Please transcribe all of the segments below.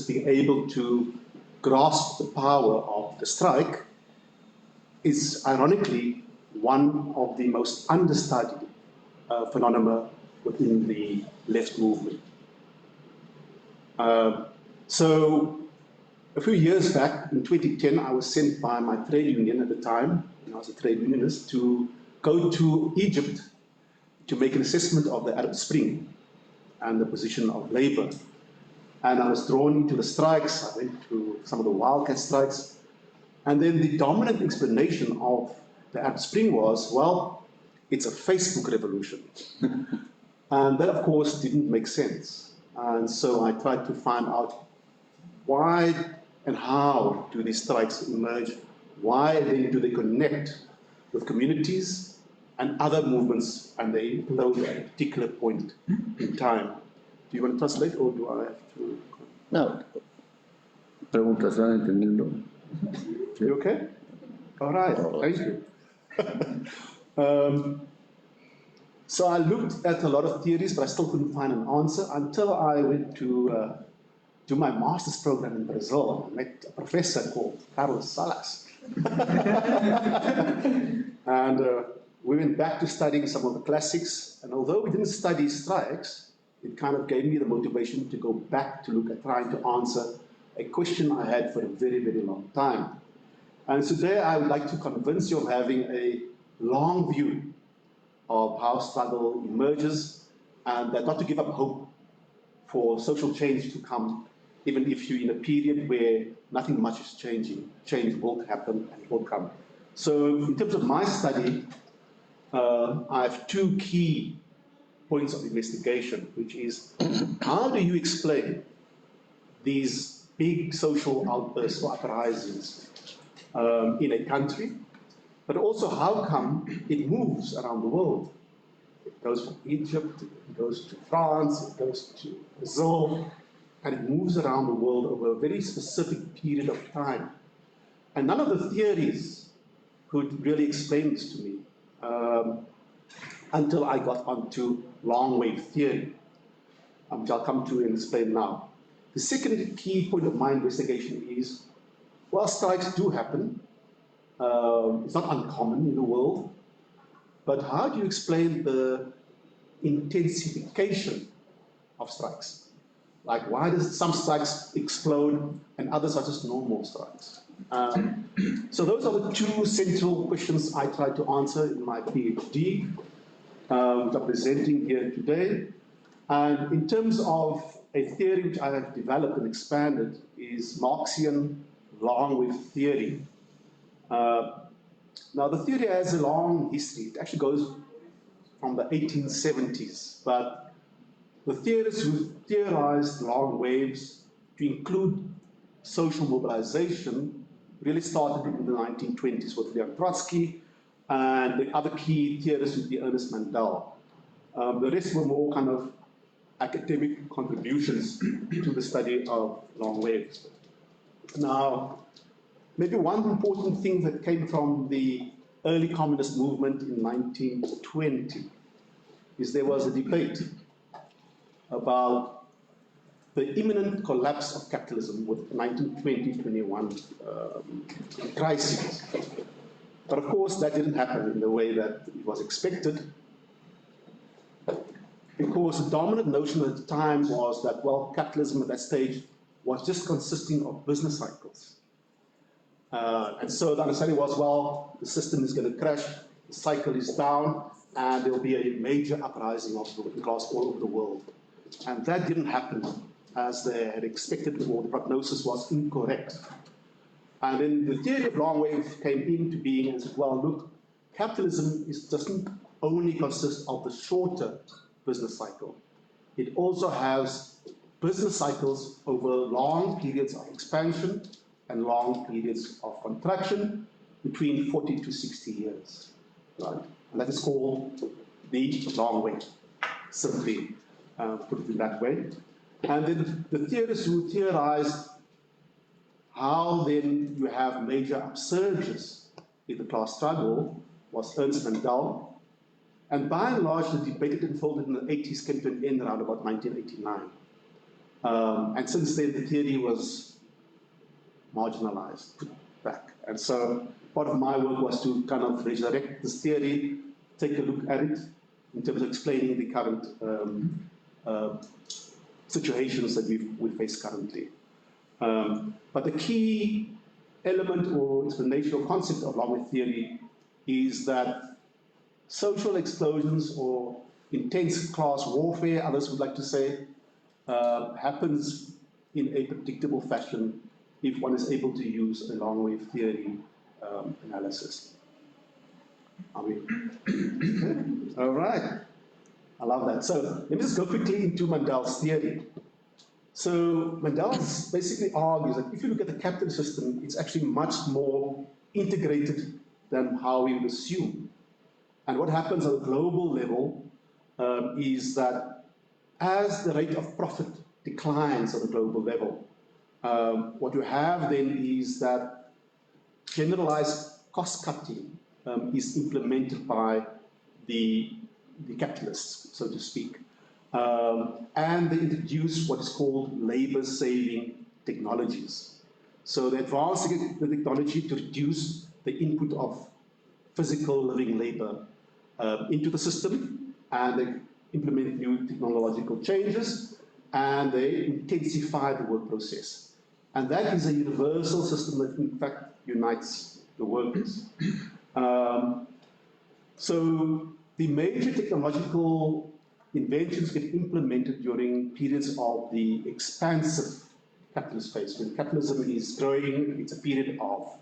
being able to grasp the power of the strike is ironically one of the most understudied phenomena within the left movement. So a few years back, in 2010, I was sent by my trade union at the time, and I was a trade unionist, to go to Egypt to make an assessment of the Arab Spring and the position of labor. And I was drawn into the strikes. I went to some of the wildcat strikes. And then the dominant explanation of the Arab Spring was, well, it's a Facebook revolution. And that, of course, didn't make sense. And so I tried to find out why and how do these strikes emerge? Why then do they connect with communities and other movements, and they implode at a particular point in time? Do you want to translate, or do I have to? No. Preguntas, ¿van entendiendo? You okay? All right, thank you. So I looked at a lot of theories, but I still couldn't find an answer until I went to do my master's program in Brazil. I met a professor called Carlos Salas. And we went back to studying some of the classics. And although we didn't study strikes, it kind of gave me the motivation to go back to look at trying to answer a question I had for a very, very long time. And today I would like to convince you of having a long view of how struggle emerges, and that not to give up hope for social change to come, even if you're in a period where nothing much is changing. Change will happen and will come. So in terms of my study, I have two key points of investigation, which is how do you explain these big social outbursts or uprisings in a country, but also how come it moves around the world. It goes from Egypt, it goes to France, it goes to Brazil, and it moves around the world over a very specific period of time. And none of the theories could really explain this to me until I got onto long wave theory, which I'll come to and explain now. The second key point of my investigation is, well, strikes do happen. It's not uncommon in the world, but how do you explain the intensification of strikes? Like, why does some strikes explode and others are just normal strikes? So those are the two central questions I tried to answer in my PhD, which I'm presenting here today. And in terms of a theory which I have developed and expanded is Marxian long wave theory. Now, the theory has a long history. It actually goes from the 1870s, but the theorists who theorized long waves to include social mobilization really started in the 1920s with Leon Trotsky, and the other key theorists would be Ernest Mandel. The rest were more kind of academic contributions to the study of long waves. Now, maybe one important thing that came from the early communist movement in 1920 is there was a debate about the imminent collapse of capitalism with 1920-21 crisis. But of course, that didn't happen in the way that it was expected, because the dominant notion at the time was that, well, capitalism at that stage was just consisting of business cycles. And so the understanding was, well, the system is going to crash, the cycle is down, and there will be a major uprising of the working class all over the world. And that didn't happen as they had expected, or the prognosis was incorrect. And then the theory of long wave came into being and said, well, look, capitalism doesn't only consist of the shorter business cycle. It also has business cycles over long periods of expansion and long periods of contraction between 40 to 60 years, right? And that is called the long wave, simply put it in that way. And then the theorists who theorized how then you have major upsurges in the class struggle was Ernst Mandel. And by and large, the debate that unfolded in the 80s came to an end around about 1989. And since then, the theory was marginalized, put back. And so part of my work was to kind of resurrect this theory, take a look at it in terms of explaining the current situations that we face currently. But the key element or explanation or concept of long-wave theory is that social explosions or intense class warfare, others would like to say, happens in a predictable fashion if one is able to use a long-wave theory analysis. Are we? All right. I love that. So let me just go quickly into Mandel's theory. So Mandel basically argues that if you look at the capitalist system, it's actually much more integrated than how we would assume. And what happens at a global level is that as the rate of profit declines at a global level, what you have then is that generalized cost cutting is implemented by the capitalists, so to speak. And they introduce what is called labor-saving technologies. So they advance the technology to reduce the input of physical living labor into the system, and they implement new technological changes, and they intensify the work process. And that is a universal system that in fact unites the workers. So the major technological inventions get implemented during periods of the expansive capitalist phase. When capitalism is growing, it's a period of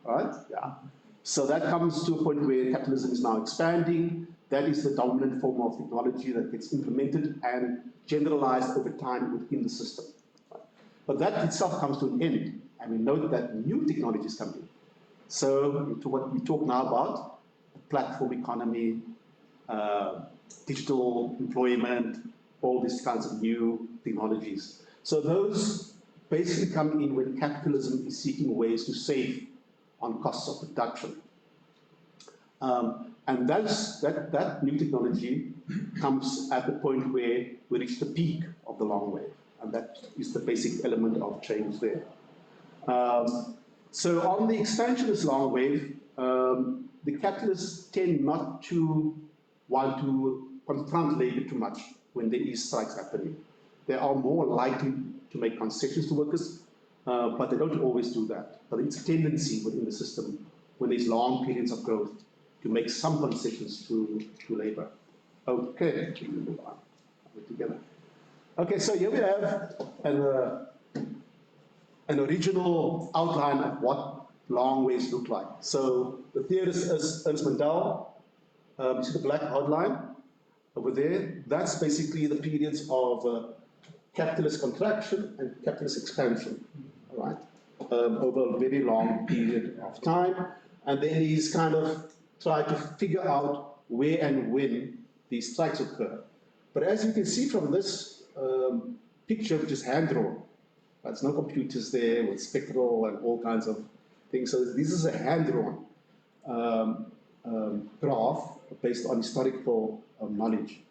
right? Yeah. So that comes to a point where capitalism is now expanding. That is the dominant form of technology that gets implemented and generalized over time within the system. But that itself comes to an end, and we note that new technologies come in. So to what we talk now about, platform economy, digital employment, all these kinds of new technologies. So those basically come in when capitalism is seeking ways to save on costs of production. And that new technology comes at the point where we reach the peak of the long wave. And that is the basic element of change there. So on the expansionist long wave, the capitalists tend not to want to confront labor too much when there is strikes happening. They are more likely to make concessions to workers, but they don't always do that. But it's a tendency within the system when there's long periods of growth to make some concessions to labor. Okay, move on. Together. Okay, so here we have an original outline of what long waves look like. So the theorist is Ernst Mandel. You see the black outline over there? That's basically the periods of capitalist contraction and capitalist expansion, all right? Over a very long period of time. And then he's kind of tried to figure out where and when these strikes occur. But as you can see from this picture, which is hand-drawn, there's no computers there with spectral and all kinds of things. So this is a hand-drawn graph based on historical knowledge.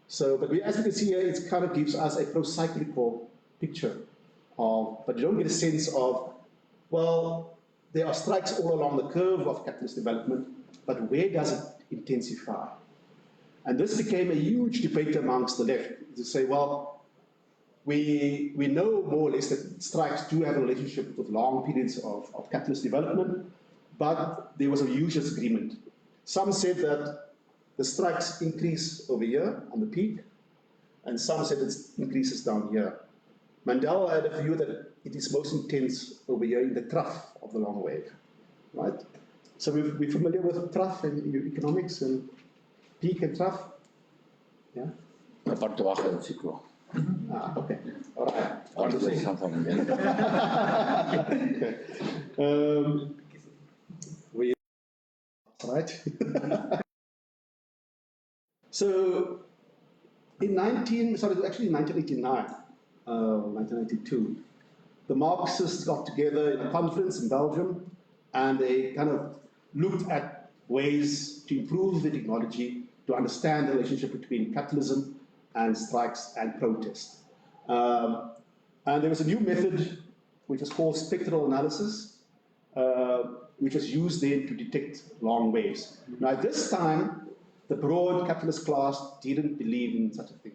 So, but as you can see here, it kind of gives us a pro-cyclical picture of, but you don't get a sense of, well, there are strikes all along the curve of capitalist development, but where does it intensify? And this became a huge debate amongst the left to say, well, we know more or less that strikes do have a relationship with long periods of capitalist development, but there was a huge disagreement. Some said that the strikes increase over here on the peak, and some said it increases down here. Mandel had a view that it is most intense over here in the trough of the long wave, right? So we're familiar with trough in economics and peak and trough? Yeah? La parte baja del ciclo. Ah, okay. All right. Right. So in 1989, 1992, the Marxists got together in a conference in Belgium, and they kind of looked at ways to improve the technology to understand the relationship between capitalism and strikes and protest. And there was a new method which was called spectral analysis, which was used then to detect long waves. Now at this time, the broad capitalist class didn't believe in such a thing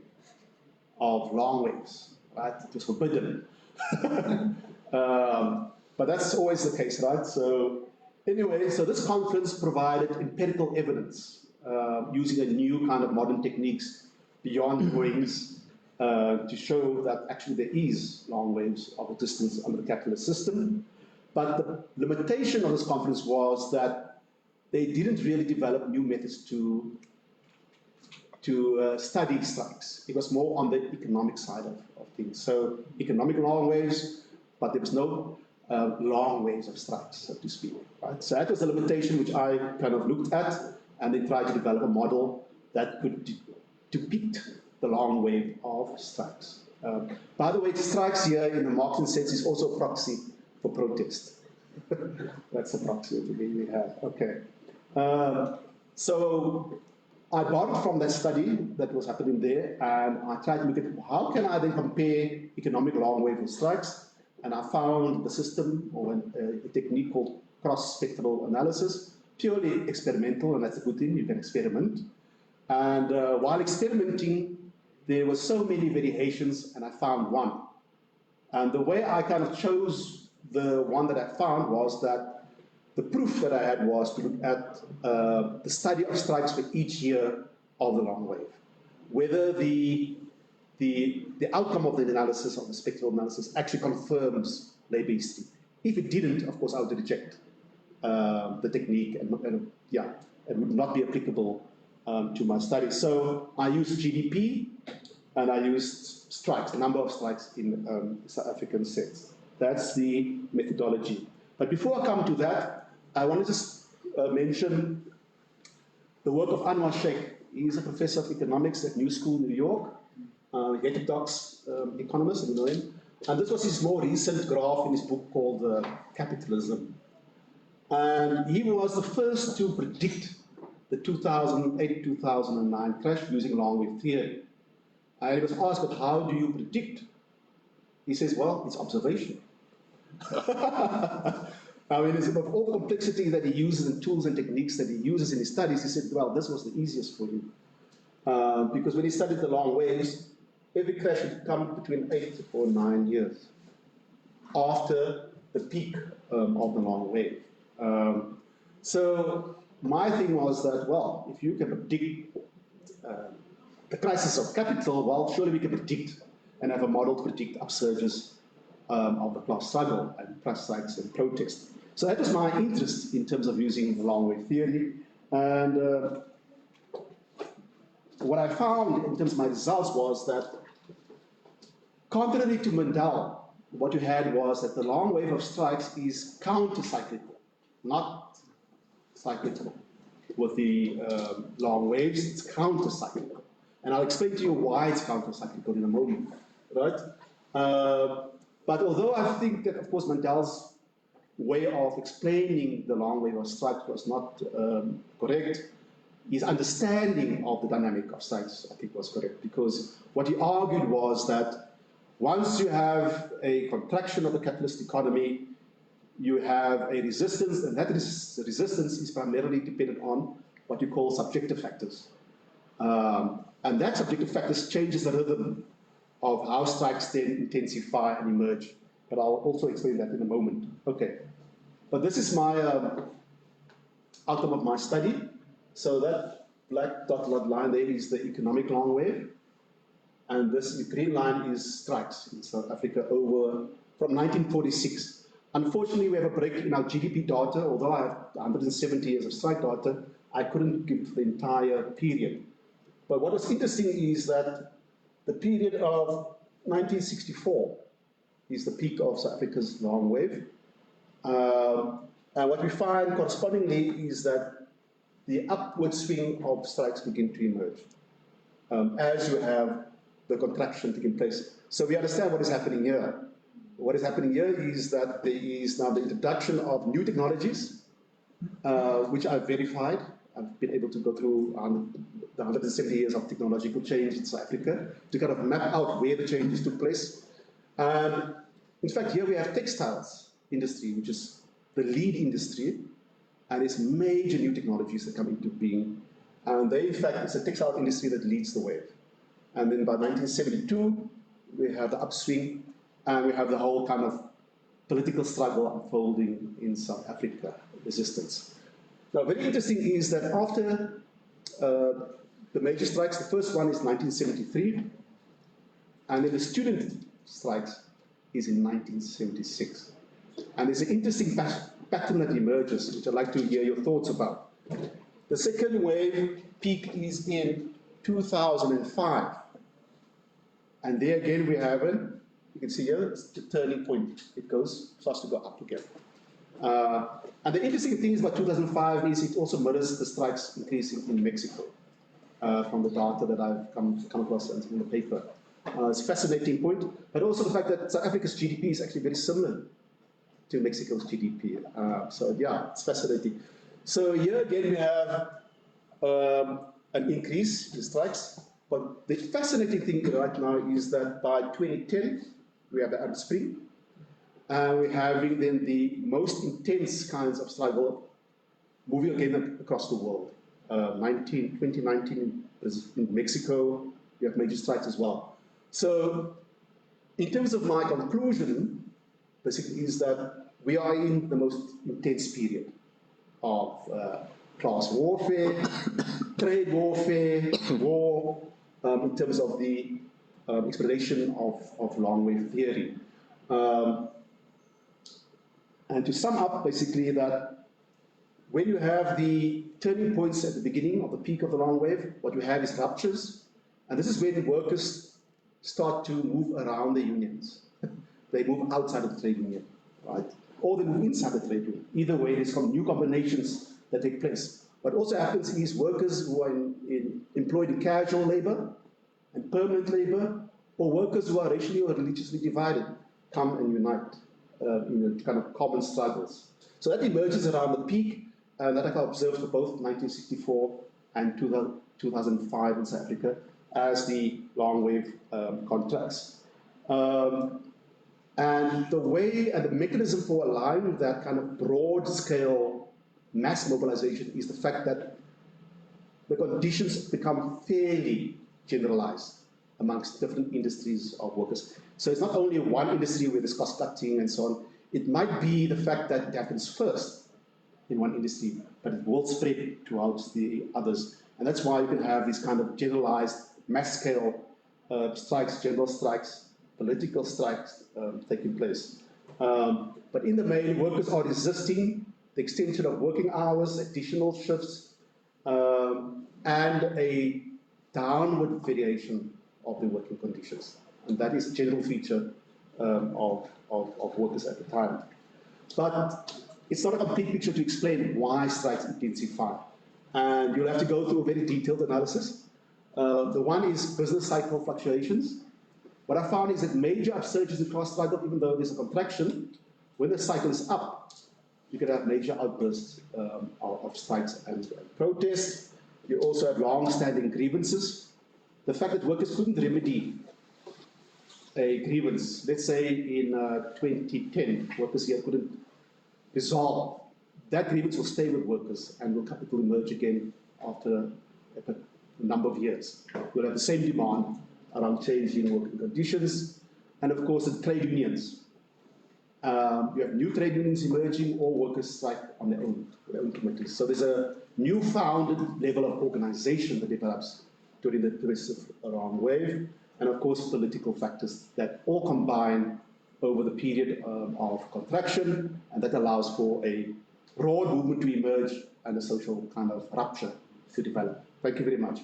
of long waves, right? It was forbidden. But that's always the case, right? So anyway, so this conference provided empirical evidence using a new kind of modern techniques beyond wings to show that actually there is long waves of existence under the capitalist system. But the limitation of this conference was that they didn't really develop new methods to study strikes. It was more on the economic side of things. So economic long waves, but there was no long waves of strikes, so to speak. Right? So that was the limitation which I kind of looked at, and then tried to develop a model that could depict the long wave of strikes. By the way, strikes here in the Marxian sense is also a proxy for protest. That's a proxy that we have. Okay. So I borrowed from that study that was happening there, and I tried to look at how can I then compare economic long wave with strikes, and I found the system or a technique called cross-spectral analysis, purely experimental, and that's a good thing, you can experiment. And while experimenting, there were so many variations, and I found one. And the way I kind of chose the one that I found was that the proof that I had was to look at the study of strikes for each year of the long wave. Whether the outcome of the analysis, of the spectral analysis, actually confirms labor history. If it didn't, of course, I would reject the technique, and yeah, it would not be applicable to my study. So I used GDP, and I used strikes, the number of strikes in South African sets. That's the methodology. But before I come to that, I want to just mention the work of Anwar Sheikh. He's a professor of economics at New School, New York, heterodox economist, you know him. And this was his more recent graph in his book called Capitalism. And he was the first to predict the 2008-2009 crash using long wave theory. And he was asked, but how do you predict? He says, well, it's observation. I mean, of all the complexity that he uses and tools and techniques that he uses in his studies, he said, well, this was the easiest for him. Because when he studied the long waves, every crash would come between 8 or 9 years after the peak of the long wave. So my thing was that, well, if you can predict the crisis of capital, well, surely we can predict and have a model to predict upsurges of the class struggle and class strikes and protest. So that was my interest in terms of using the long wave theory. And what I found in terms of my results was that, contrary to Mundell, what you had was that the long wave of strikes is counter-cyclical, not cyclical with the long waves, it's counter-cyclical. And I'll explain to you why it's counter-cyclical in a moment, right? But although I think that, of course, Mundell's way of explaining the long wave of strikes was not correct, his understanding of the dynamic of strikes, I think, was correct, because what he argued was that once you have a contraction of the capitalist economy, you have a resistance, and that resistance is primarily dependent on what you call subjective factors. And that subjective factors changes the rhythm of how strikes then intensify and emerge. But I'll also explain that in a moment. Okay. But this is my outcome of my study. So that black dotted line there is the economic long wave. And this green line is strikes in South Africa over from 1946. Unfortunately, we have a break in our GDP data. Although I have 170 years of strike data, I couldn't give the entire period. But what was interesting is that the period of 1964 is the peak of South Africa's long wave. And what we find correspondingly is that the upward swing of strikes begin to emerge as you have the contraction taking place. So we understand what is happening here. What is happening here is that there is now the introduction of new technologies which I've verified. I've been able to go through the 170 years of technological change in South Africa to kind of map out where the changes took place. In fact, here we have textiles industry, which is the lead industry, and it's major new technologies that come into being. And they, in fact, it's a textile industry that leads the wave. And then by 1972, we have the upswing, and we have the whole kind of political struggle unfolding in South Africa, resistance. Now, very interesting is that after the major strikes, the first one is 1973, and then the student strikes is in 1976. And there's an interesting pattern that emerges, which I'd like to hear your thoughts about. The second wave peak is in 2005. And there again we have you can see here, it's the turning point. It starts to go up again. And the interesting thing about 2005 is it also mirrors the strikes increasing in Mexico, from the data that I've come across in the paper. It's a fascinating point, but also the fact that South Africa's GDP is actually very similar to Mexico's GDP. So yeah, it's fascinating. So here again we have an increase in strikes, but the fascinating thing right now is that by 2010, we have the Arab Spring, and we're having then the most intense kinds of struggle moving again across the world. 2019 in Mexico, we have major strikes as well. So in terms of my conclusion, basically is that we are in the most intense period of class warfare, trade warfare, war, in terms of the explanation of long-wave theory. And to sum up, basically, that when you have the turning points at the beginning of the peak of the long wave, what you have is ruptures, and this is when workers start to move around the unions. They move outside of the trade union, right? Or they move inside the trade union. Either way, there's some new combinations that take place. What also happens is workers who are employed in casual labor and permanent labor, or workers who are racially or religiously divided, come and unite in kind of common struggles. So that emerges around the peak, and that I observed for both 1964 and 2005 in South Africa as the long wave contracts. And the way and the mechanism for allowing that kind of broad scale mass mobilization is the fact that the conditions become fairly generalized amongst different industries of workers. So it's not only one industry where there's cost cutting and so on. It might be the fact that it happens first in one industry, but it will spread towards the others. And that's why you can have these kind of generalized mass scale strikes, general strikes, political strikes taking place. But in the main, workers are resisting the extension of working hours, additional shifts, and a downward variation of the working conditions. And that is a general feature of workers at the time. But it's not a complete picture to explain why strikes intensify. And you'll have to go through a very detailed analysis. The one is business cycle fluctuations. What I found is that major upsurges in class struggle, even though there's a contraction, when the cycle is up, you can have major outbursts of strikes and protests. You also have long-standing grievances. The fact that workers couldn't remedy a grievance, let's say in 2010, workers here couldn't resolve, that grievance will stay with workers and it will emerge again after a number of years. We'll have the same demand around changing working conditions, and of course the trade unions. You have new trade unions emerging, or workers strike on their own committees. So there's a newfound level of organization that develops during the progressive long wave, and of course political factors that all combine over the period of contraction, and that allows for a broad movement to emerge and a social kind of rupture to develop. Thank you very much.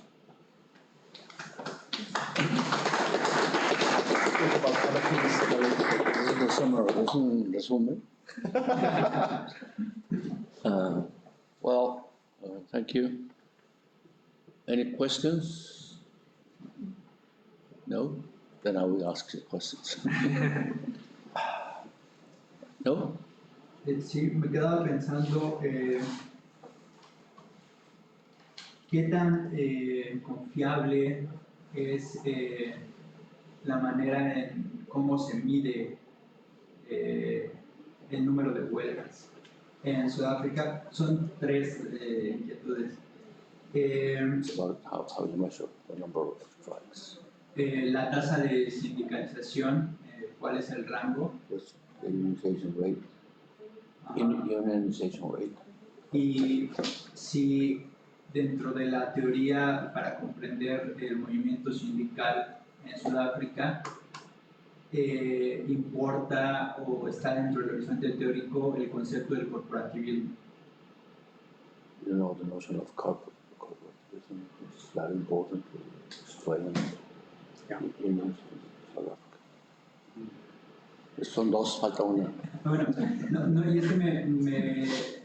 Well, thank you. Any questions? No? Then I will ask you questions. No? Sí, me quedaba pensando qué tan confiable es la manera en cómo se mide el número de huelgas. En Sudáfrica son tres inquietudes. It's about how you measure the number of strikes. La tasa de sindicalización, ¿cuál es el rango? What's the unionization rate? Unionization rate. Y si dentro de la teoría para comprender el movimiento sindical en Sudáfrica importa o está dentro del horizonte teórico el concepto del corporativismo. You know, the notion of corporativism is very important to explain unions in South Africa. Son dos, falta una. Bueno, y es que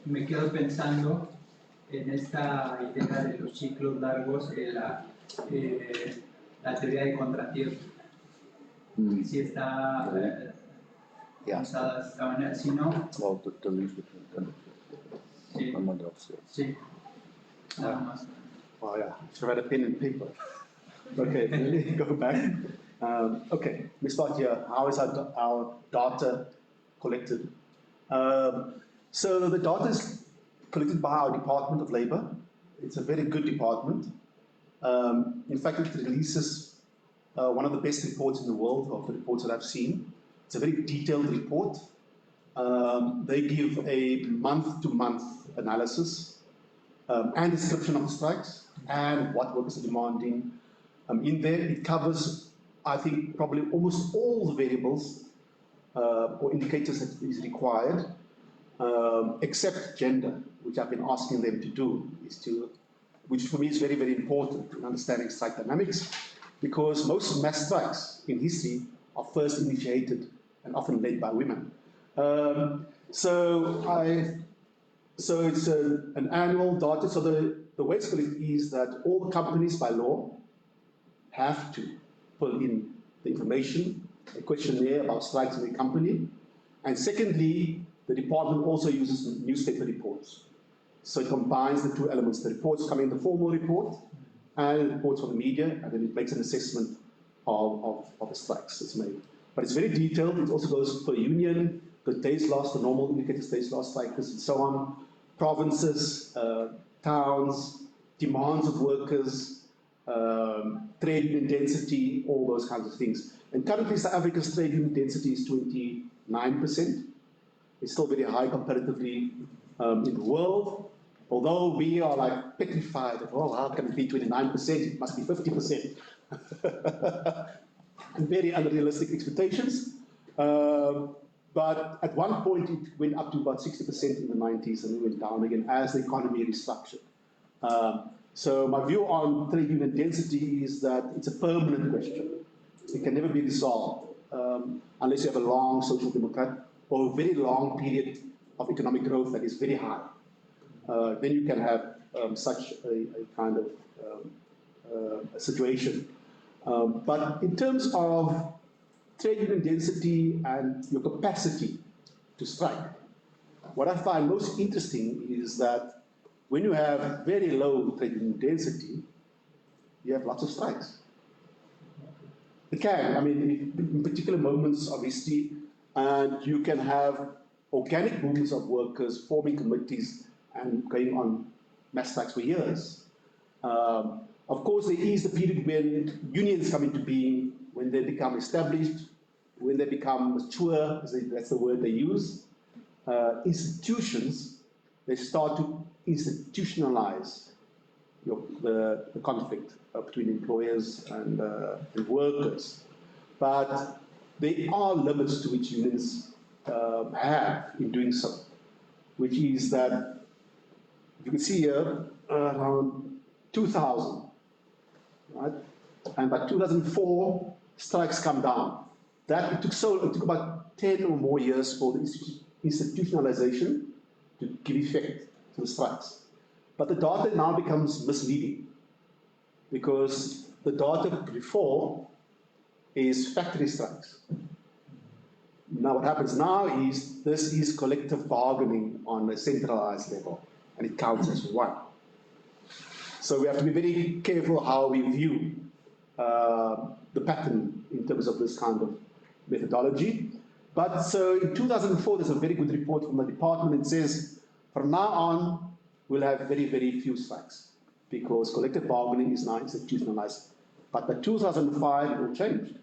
me quedo pensando en esta idea de los ciclos largos, la teoría de contratiempo. Si está usada de esta manera, si no... Well, the link between tendencies. Sí, nada más. Oh yeah, should have had a pen and paper. Okay, let me go back. Okay, we start here. How is our data collected? So the data is collected by our Department of Labour. It's a very good department. In fact, it releases one of the best reports in the world, of the reports that I've seen. It's a very detailed report. They give a month-to-month analysis and description of the strikes and what workers are demanding. In there, it covers, I think, probably almost all the variables or indicators that is required, except gender, which I've been asking them to do, which for me is very, very important in understanding strike dynamics, because most mass strikes in history are first initiated and often led by women. So it's an annual data. So the way it's collected is that all the companies by law have to pull in the information, a questionnaire about strikes in the company. And secondly, the department also uses newspaper reports. So it combines the two elements. The reports come in the formal report and reports from the media, and then it makes an assessment of the strikes that's made. But it's very detailed. It also goes per union, the days lost, the normal indicators, days lost, strikers, and so on, provinces, towns, demands of workers, trade union density, all those kinds of things. And currently South Africa's trade union density is 29%. It's still very high comparatively in the world, although we are like petrified of, oh, how can it be 29%? It must be 50%. And very unrealistic expectations. But at one point it went up to about 60% in the 90s and then went down again as the economy restructured. So my view on trade union density is that it's a permanent question. It can never be resolved unless you have a long social democrat or a very long period of economic growth that is very high. Then you can have such a kind of a situation. But in terms of trade union density and your capacity to strike, what I find most interesting is that when you have very low trade union density, you have lots of strikes. It can, I mean, in particular moments of history, and you can have organic movements of workers forming committees and going on mass strikes for years. Of course, there is the period when unions come into being, when they become established, when they become mature, that's the word they use. Institutions, they start to institutionalize the conflict between employers and workers. But there are limits to which unions have in doing so, which is that, you can see here, around 2000, right? And by 2004, strikes come down. It took about 10 or more years for the institutionalization to give effect to the strikes. But the data now becomes misleading because the data before is factory strikes. Now what happens now is this is collective bargaining on a centralized level, and it counts as one. So we have to be very careful how we view the pattern in terms of this kind of methodology. But so in 2004, there's a very good report from the department. It says, from now on, we'll have very, very few strikes because collective bargaining is now institutionalized. But by 2005, it all changed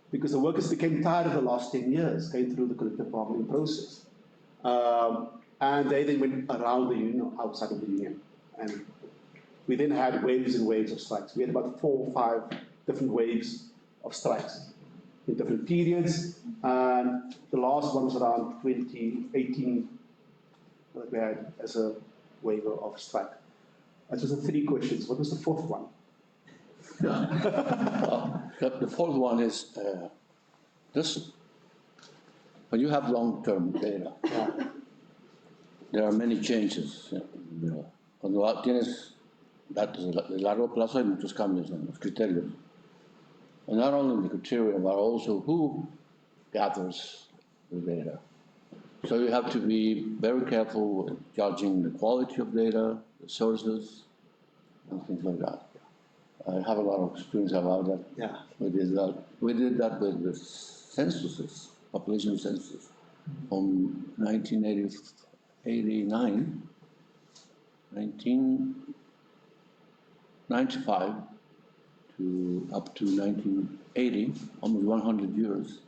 because the workers became tired of the last 10 years going through the collective bargaining process. And they then went around the union, outside of the union. And we then had waves and waves of strikes. We had about 4 or 5 different waves of strikes in different periods. And the last one was around 2018 that we had as a wave of strike. That was the 3 questions. What was the 4th one? The 4th one is this. When you have long-term data, there are many changes. Cuando tienes datos de largo plazo, hay muchos cambios en los criterios. And not only the criteria, but also who gathers the data. So you have to be very careful with judging the quality of data, the sources, and things like that. I have a lot of experience about that. Yeah. We did that with the censuses, population census, from 1995 to up to 1980, almost 100 years.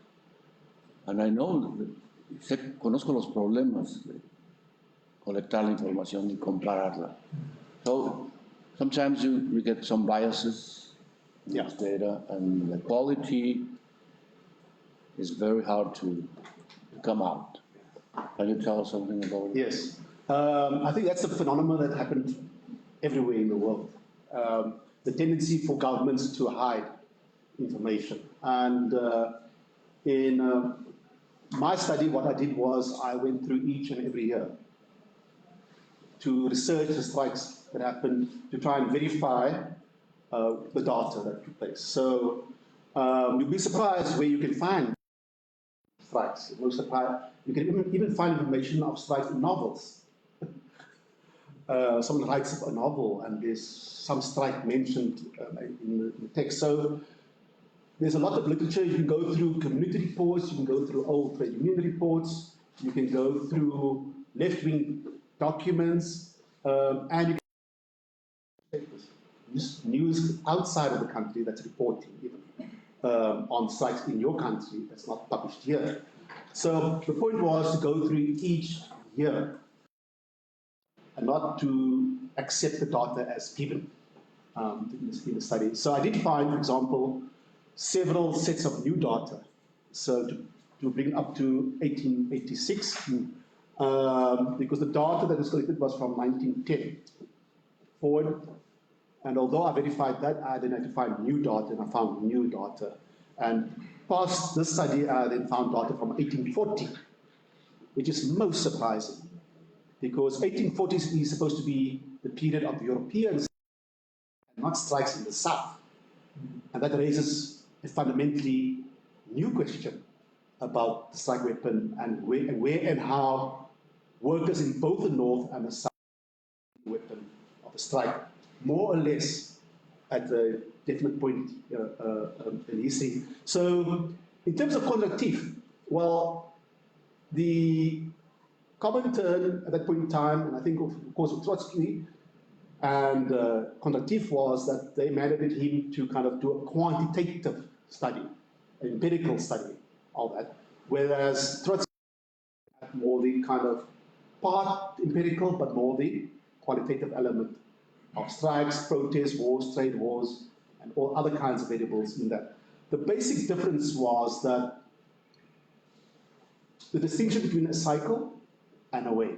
And I know, conozco los problemas de colectar la información y compararla. So sometimes you get some biases in this data, and the quality is very hard to come out. Can you tell us something about it? Yes. I think that's a phenomenon that happened everywhere in the world. The tendency for governments to hide information. And in my study, what I did was I went through each and every year to research the strikes that happened, to try and verify the data that took place. So you'll be surprised where you can find strikes. You can even find information of strikes in novels. Someone writes a novel and there's some strike mentioned in the text. So there's a lot of literature. You can go through community reports, you can go through old trade union reports, you can go through left-wing documents, and you can news outside of the country that's reporting even on strikes in your country that's not published here. So the point was to go through each year and not to accept the data as given in the study. So I did find, for example, several sets of new data. So to bring up to 1886, because the data that was collected was from 1910 forward. And although I verified that, I then had to find new data, and I found new data. And past this study, I then found data from 1840, which is most surprising, because 1840s is supposed to be the period of the Europeans, and not strikes in the South. And that raises a fundamentally new question about the strike weapon and where and how workers in both the North and the South weapon of a strike, more or less at a definite point in history. So in terms of conductive, well, the common term at that point in time, and I think of course of Trotsky, and conductive was that they mandated him to kind of do a quantitative study, an empirical study of that, whereas Trotsky had more the kind of part empirical, but more the qualitative element of strikes, protests, wars, trade wars, and all other kinds of variables in that. The basic difference was that the distinction between a cycle and a wave.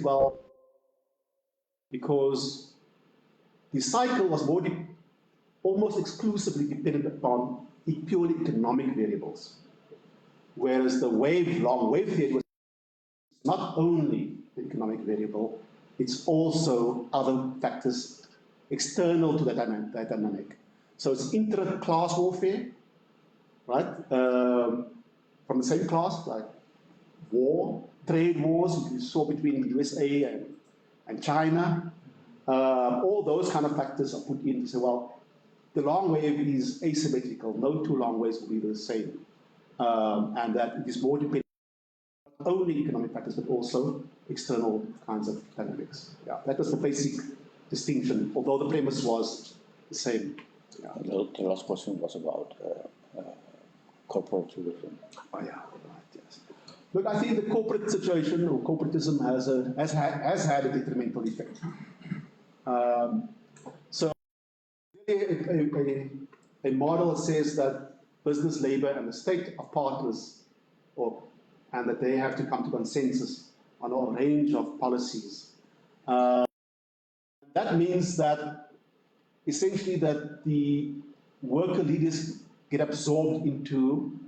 Well, because the cycle was almost exclusively dependent upon purely economic variables, whereas the long wave theory was not only the economic variable, it's also other factors external to that dynamic. So it's inter-class warfare, right? From the same class, like war, trade wars you saw between the USA and China. All those kind of factors are put in to say, well, the long wave is asymmetrical. No two long waves will be the same. And that it is more dependent on not only economic factors, but also external kinds of dynamics. Yeah, that was the basic distinction, although the premise was the same. Yeah. The last question was about corporatism. Oh, yeah, right, yes. Look, I think the corporate situation or corporatism has had a detrimental effect. So a model says that business, labor, and the state are partners, and that they have to come to consensus on a range of policies. That means that essentially that the worker leaders get absorbed into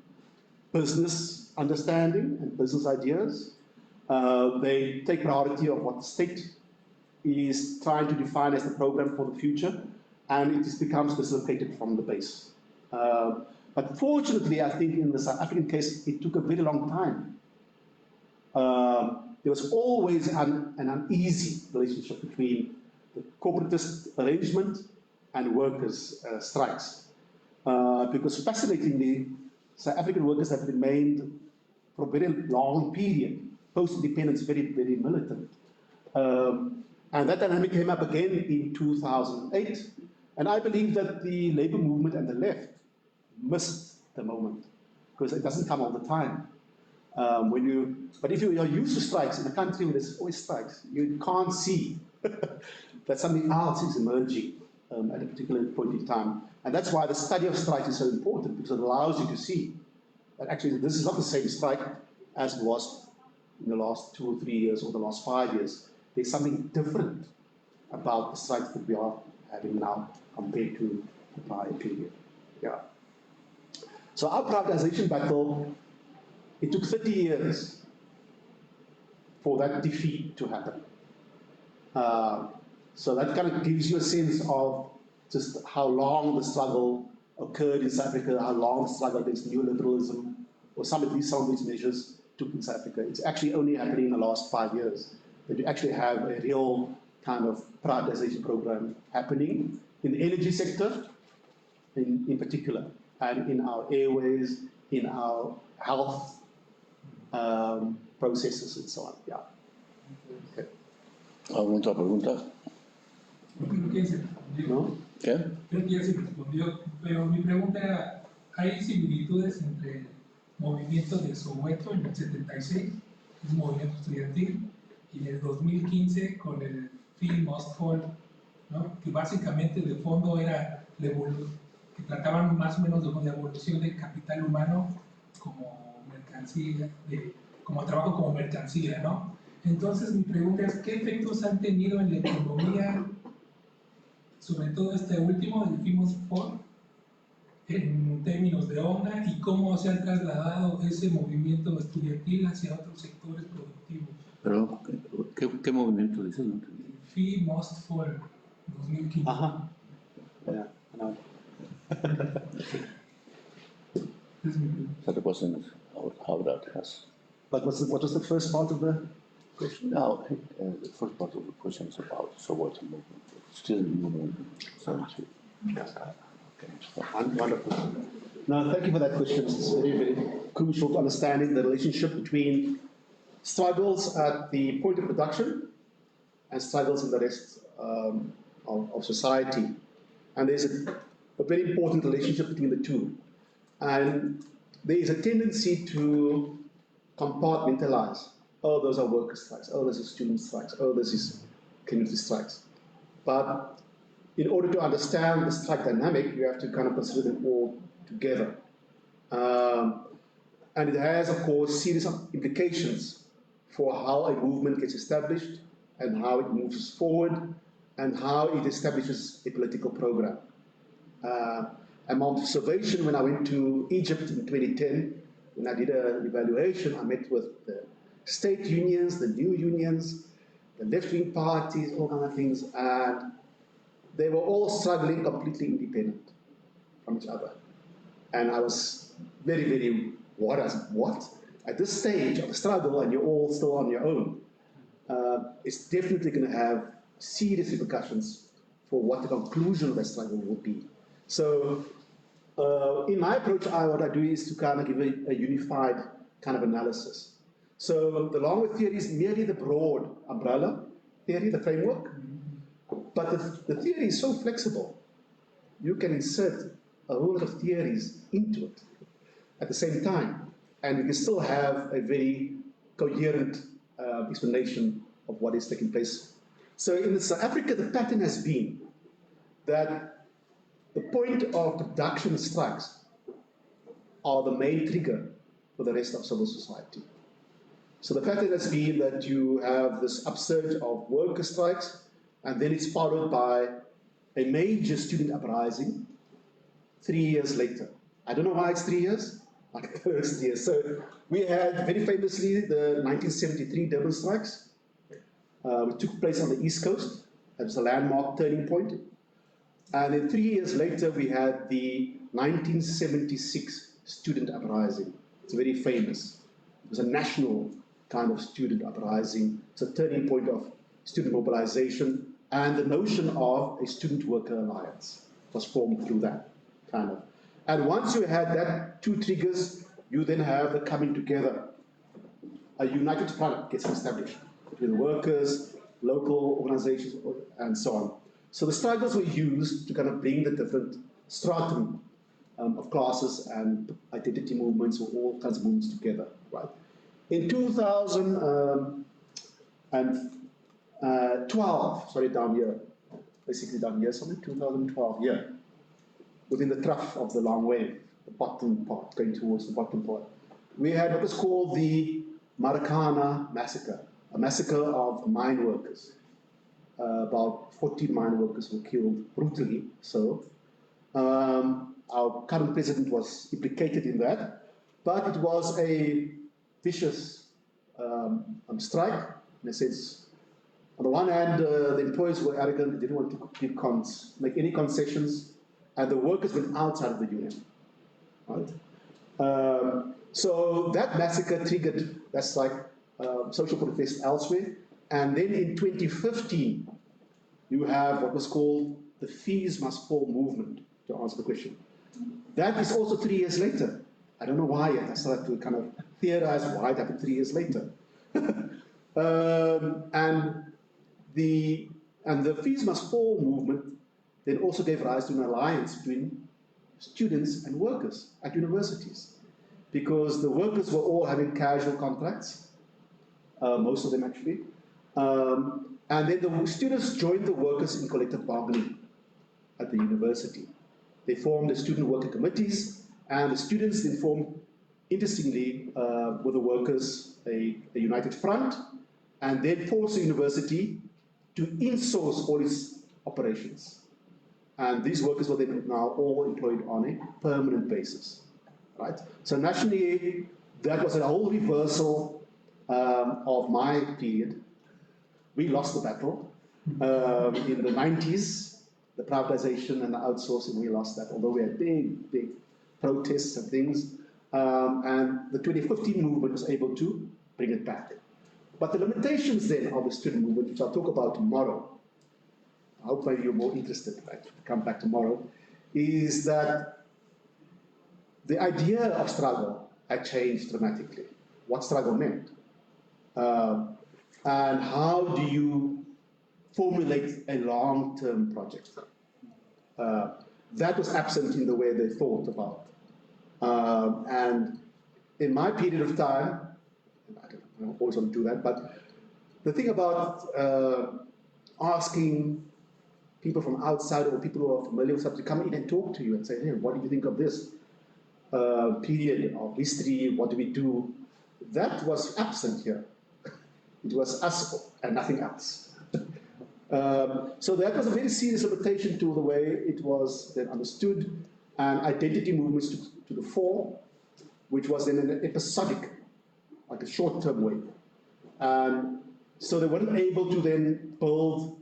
business understanding and business ideas. They take priority of what the state is trying to define as the program for the future, and it becomes dislocated from the base. But fortunately, I think in the South African case, it took a very long time. There was always an uneasy relationship between the corporatist arrangement and workers' strikes. Because fascinatingly, South African workers have remained for a very long period, post-independence, very, very militant. And that dynamic came up again in 2008. And I believe that the labor movement and the left missed the moment, because it doesn't come all the time. But if you are used to strikes in a country where there's always strikes, you can't see that something else is emerging at a particular point in time. And that's why the study of strikes is so important, because it allows you to see that actually this is not the same strike as it was in the last 2 or 3 years or the last 5 years. There's something different about the strikes that we are having now compared to the prior period. Yeah. So our privatization battle, it took 30 years for that defeat to happen. So that kind of gives you a sense of just how long the struggle occurred in South Africa, how long the struggle against neoliberalism, or some of these measures took in South Africa. It's actually only happening in the last 5 years that you actually have a real kind of privatization program happening in the energy sector, in particular, and in our airways, in our health processes, and so on. Yeah. Okay. ¿Alguna otra pregunta? Creo que se respondió. ¿No? ¿Qué? Creo que ya se respondió, pero mi pregunta era, ¿hay similitudes entre el movimiento de Soweto en el 76, un movimiento estudiantil, y en el 2015 con el Free Must Fall, ¿no? Que básicamente de fondo era que trataban más o menos de la evolución del capital humano como mercancía, como trabajo como mercancía, ¿no? Entonces mi pregunta es, ¿qué efectos han tenido en la economía, sobre todo este último, del Free Must Fall, en términos de onda, y cómo se ha trasladado ese movimiento estudiantil hacia otros sectores productivos? Pero, ¿qué movimiento dices? No entendí. Free Must Fall, 2015. Ajá. Yeah, I know. Es mi pregunta. So the question is how that has. But what was the first part of the question? Now, the first part of the question is about Soweto movement. Still movement. Okay. Wonderful. No, thank you for that question. It's very, very crucial to understanding the relationship between struggles at the point of production and struggles in the rest of society. And there's a very important relationship between the two. And there is a tendency to compartmentalize. Oh, those are worker strikes. Oh, those are student strikes. Oh, this is community strikes. But in order to understand the strike dynamic, you have to kind of consider them all together. And it has, of course, series of implications for how a movement gets established and how it moves forward and how it establishes a political program. My observation when I went to Egypt in 2010, when I did an evaluation, I met with the state unions, the new unions, the left-wing parties, all kind of things, and they were all struggling completely independent from each other. And I was very, very, what? At this stage of the struggle, and you're all still on your own, it's definitely going to have serious repercussions for what the conclusion of that struggle will be. So, in my approach, what I do is to kind of give a unified kind of analysis. So, the longer theory is merely the broad umbrella theory, the framework, but the theory is so flexible. You can insert a whole lot of theories into it at the same time, and you can still have a very coherent explanation of what is taking place. So in South Africa, the pattern has been that the point of production strikes are the main trigger for the rest of civil society. So the pattern has been that you have this upsurge of worker strikes, and then it's followed by a major student uprising 3 years later. I don't know why it's 3 years, but it's 3 years. So we had very famously the 1973 Durban strikes, which took place on the East Coast. That was a landmark turning point. And then 3 years later, we had the 1976 student uprising. It's very famous. It was a national kind of student uprising. It's a turning point of student mobilization, and the notion of a student-worker alliance was formed through that kind of. And once you had that two triggers, you then have the coming together. A united front gets established between the workers, local organizations, and so on. So the struggles were used to kind of bring the different stratum of classes and identity movements, or all kinds of movements together, right? In 2012, sorry, down here, basically down here, something, 2012, yeah, within the trough of the long wave, the bottom part, going towards the bottom part, we had what was called the Marikana massacre, a massacre of mine workers. About 40 mine workers were killed brutally. So our current president was implicated in that, but it was a vicious strike, in a sense. On the one hand, the employers were arrogant, they didn't want to make any concessions, and the workers went outside of the union. Right? So that massacre triggered that strike, social protest elsewhere, and then in 2015, you have what was called the fees must fall movement, to answer the question. That is also 3 years later. I don't know why yet. I started to kind of theorize why it happened 3 years later. And the fees must fall movement then also gave rise to an alliance between students and workers at universities, because the workers were all having casual contracts, most of them actually, and then the students joined the workers in collective bargaining at the university. They formed the student worker committees, and the students then formed, interestingly, with the workers, a united front, and then forced the university to insource all its operations. And these workers were then now all employed on a permanent basis, right? So nationally, that was a whole reversal of my period. We lost the battle in the 90s, the privatization and the outsourcing, we lost that, although we had big, big protests and things. And the 2015 movement was able to bring it back. But the limitations then of the student movement, which I'll talk about tomorrow, I hope maybe you're more interested, right, to come back tomorrow, is that the idea of struggle had changed dramatically. What struggle meant. And how do you formulate a long-term project? That was absent in the way they thought about. And in my period of time, I don't always want to do that, but the thing about asking people from outside or people who are familiar with something to come in and talk to you and say, hey, what do you think of this period of history? What do we do? That was absent here. It was us and nothing else. So that was a very serious limitation to the way it was then understood, and identity movements to the fore, which was then an episodic, like a short-term way. And So they weren't able to then build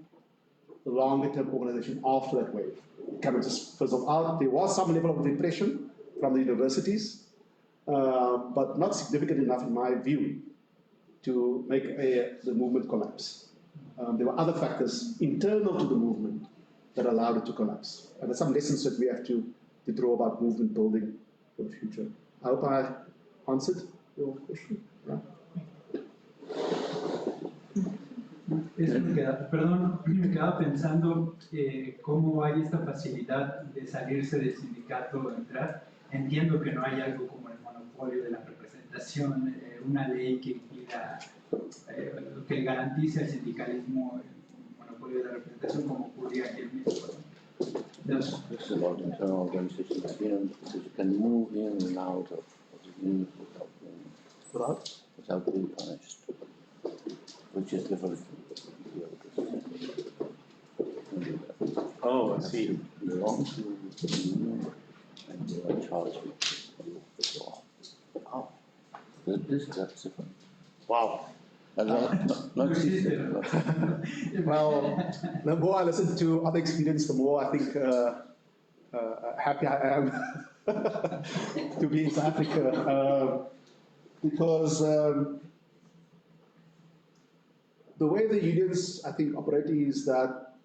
the longer term organization after that wave. It kind of just fizzled out. There was some level of repression from the universities, but not significant enough in my view to make the movement collapse. There were other factors internal to the movement that allowed it to collapse. And there's some lessons that we have to draw about movement building for the future. I hope I answered your question. Yeah. Perdón, me quedaba pensando cómo hay esta facilidad de salirse del sindicato o entrar. Entiendo que no hay algo como el monopolio de la representación, una ley que impida, que garantice al sindicalismo el monopolio de la representación como ocurría aquí en México. This is about internal organization experience, because you can move in and out of the unit without being punished, which is different. Oh, I see. You belong to the union and you are in charge of the law. Oh, that's different. Wow. Not system. Well, the more I listen to other experience, the more I think happy I am to be in South Africa. Because the way the unions, I think, operate is that,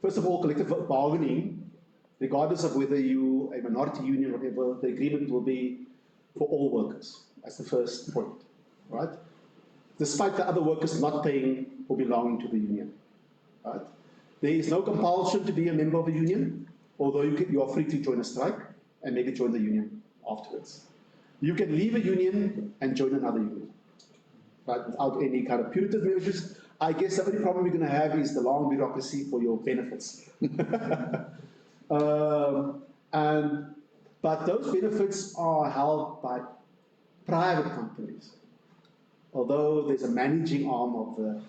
first of all, collective bargaining, regardless of whether you a minority union or whatever, the agreement will be for all workers. That's the first point, right? Despite the other workers not paying or belonging to the union, right? There is no compulsion to be a member of a union, although you are free to join a strike and maybe join the union afterwards. You can leave a union and join another union, right, without any kind of punitive measures. I guess the only problem we're going to have is the long bureaucracy for your benefits. But those benefits are held by private companies. Although there's a managing arm of the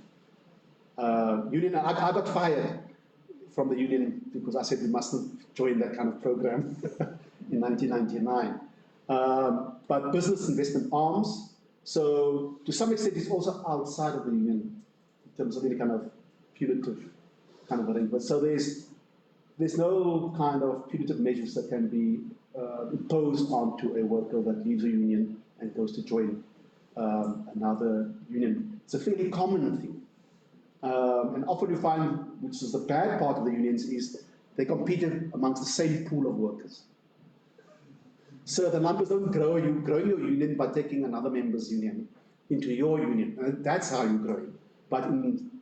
union. I got fired from the union because I said we mustn't join that kind of program in 1999. But business investment arms, so to some extent it's also outside of the union in terms of any kind of punitive kind of arrangement. So there's no kind of punitive measures that can be imposed onto a worker that leaves a union and goes to join another union. It's a fairly common thing. And often you find, which is the bad part of the unions, is they compete amongst the same pool of workers. So the numbers don't grow. You're growing your union by taking another member's union into your union. And that's how you're growing. But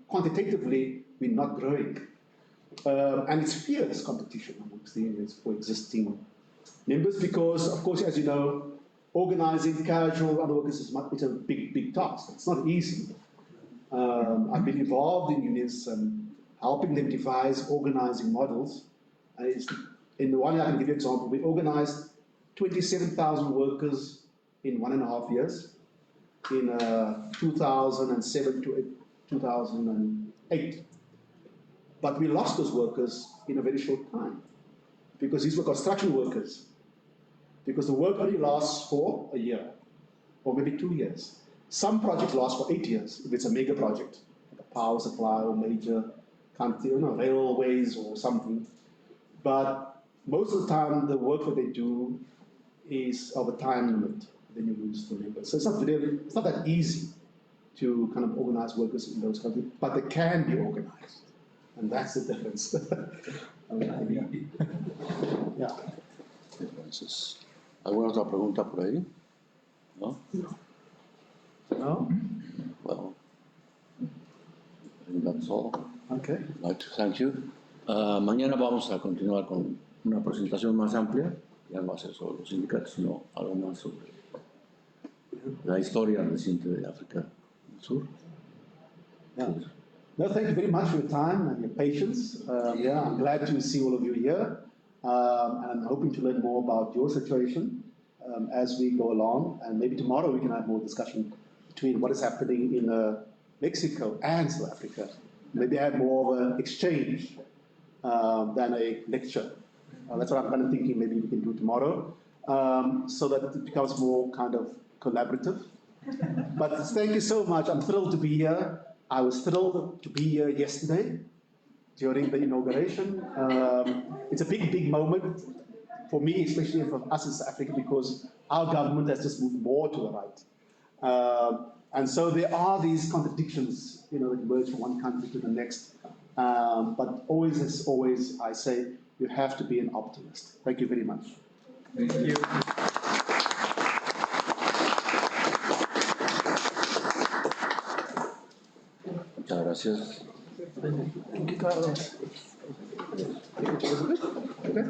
quantitatively, we're not growing. And it's fierce competition amongst the unions for existing members because, of course, as you know, organizing casual other workers is a big, big task. It's not easy. I've been involved in unions and helping them devise organizing models. In the one year, I can give you an example. We organized 27,000 workers in 1.5 years, in 2007 to 2008. But we lost those workers in a very short time because these were construction workers. Because the work only lasts for a year or maybe 2 years. Some projects last for 8 years if it's a mega project, like a power supply or major country, railways or something. But most of the time, the work that they do is of a time limit. Then you lose the members. So it's not that easy to kind of organize workers in those countries, but they can be organized. And that's the difference. Yeah. Entonces, ¿alguna otra pregunta por ahí? ¿No? No? Well, I think that's all. Okay. I'd like to thank you. Mañana vamos a continuar con una presentación más amplia. Ya no va a ser sobre los sindicatos, sino algo más sobre la historia reciente de África del Sur. Yeah. No, thank you very much for your time and your patience. Yeah, I'm glad to see all of you here. And I'm hoping to learn more about your situation as we go along. And maybe tomorrow we can have more discussion between what is happening in Mexico and South Africa. Maybe have more of an exchange than a lecture. That's what I'm kind of thinking maybe we can do tomorrow, so that it becomes more kind of collaborative. But thank you so much. I'm thrilled to be here. I was thrilled to be here yesterday during the inauguration. It's a big moment for me, especially for us in South Africa, because our government has just moved more to the right. And so there are these contradictions, that emerge from one country to the next. But always, as always, I say, you have to be an optimist. Thank you very much. Thank you. Muchas gracias. Thank you, Carlos. Okay.